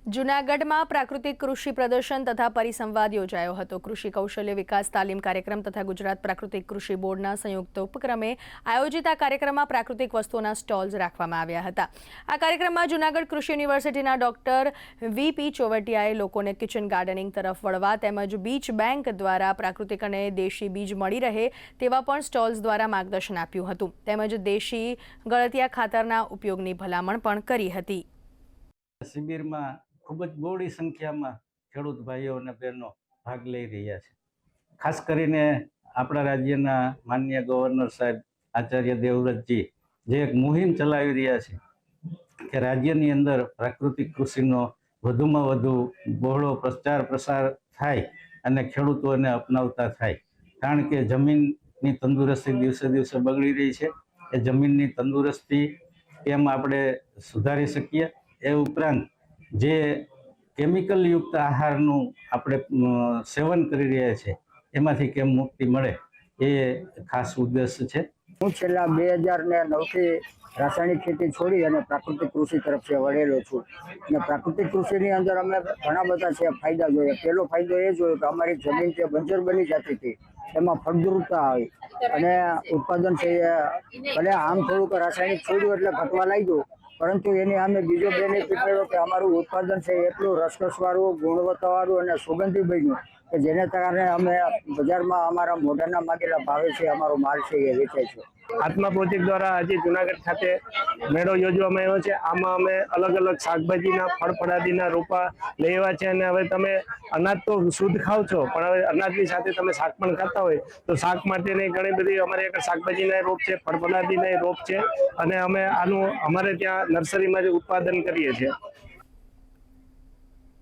જૂનાગઢમાં પ્રાકૃતિક કૃષિ પ્રદર્શન તથા પરિસંવાદ યોજાયો હતો। કૃષિ કૌશલ્ય વિકાસ તાલીમ કાર્યક્રમ તથા ગુજરાત પ્રાકૃતિક કૃષિ બોર્ડના સંયુક્ત ઉપક્રમે આયોજિત આ કાર્યક્રમમાં પ્રાકૃતિક વસ્તુઓના સ્ટોલ્સ રાખવામાં આવ્યા હતા। આ કાર્યક્રમમાં જૂનાગઢ કૃષિ યુનિવર્સિટીના ડોક્ટર વી.પી. ચોવટિયાએ લોકોને કિચન ગાર્ડનિંગ તરફ વળવા તેમજ બીજ બેંક દ્વારા પ્રાકૃતિક અને દેશી બીજ મળી રહે તેવા પણ સ્ટોલ્સ દ્વારા માર્ગદર્શન આપ્યું હતું તેમજ દેશી ગળતિયા ખાતરના ઉપયોગની ભલામણ પણ કરી હતી। શિબિરમાં ખૂબ જ બહોળી સંખ્યામાં ખેડૂત ભાઈઓ અને બહેનો ભાગ લઈ રહ્યા છે। ખાસ કરીને આપણા રાજ્યના માનનીય ગવર્નર સાહેબ આચાર્ય દેવવ્રતજી જે એક મુહિમ ચલાવી રહ્યા છે કે રાજ્યની અંદર પ્રાકૃતિક કૃષિનો વધુમાં વધુ બહોળો પ્રચાર પ્રસાર થાય અને ખેડૂતોને અપનાવતા થાય, કારણ કે જમીનની તંદુરસ્તી દિવસે દિવસે બગડી રહી છે। એ જમીનની તંદુરસ્તી કેમ આપણે સુધારી શકીએ, એ ઉપરાંત જે કેમિકલ યુક્ત આહારનું આપણે સેવન કરી રહ્યા છે એમાંથી કેમ મુક્તિ મળે, એ ખાસ ઉદ્દેશ છે। હું છેલ્લા 2009થી રાસાયણિક ખેતી છોડી અને પ્રાકૃતિક કૃષિ તરફ વળેલો છું અને પ્રાકૃતિક કૃષિની અંદર અમે ઘણા બધા છે ફાયદા જોયા। પહેલો ફાયદો એ જોયો કે અમારી જમીન જે બંજર બની જતી હતી એમાં ફળદ્રુપતા આવી અને ઉત્પાદન છે ભલે આમ થોડુંક રાસાયણિક છોડ્યું એટલે ઘટવા લાગ્યું, પરંતુ એની સામે બીજો બેનિફિટ મળ્યો કે અમારું ઉત્પાદન છે એટલું રસકસવાળું, ગુણવત્તાવાળું અને સુગંધી બન્યું કે જેને કારણે અમે બજારમાં અમારા મોઢાના માગેલા ભાવે છે અમારો માલ છે એ વેચાય છે। આત્મા પ્રોજેક્ટ દ્વારા આજે જુનાગઢ ખાતે મેળો યોજવામાં આવ્યો છે। આમાં અમે અલગ અલગ શાકભાજીના ફળફળાદીના રોપા લઈ આવ્યા છે અને હવે તમે અનાજ તો શુદ્ધ ખાવ છો, પણ હવે અનાજની સાથે તમે શાક પણ ખાતા હોય તો શાક માટેની ઘણી બધી અમારે એક શાકભાજીના રોપ છે, ફળફળાદીના રોપ છે અને અમે આનું અમારે ત્યાં નર્સરીમાં જ ઉત્પાદન કરીએ છીએ।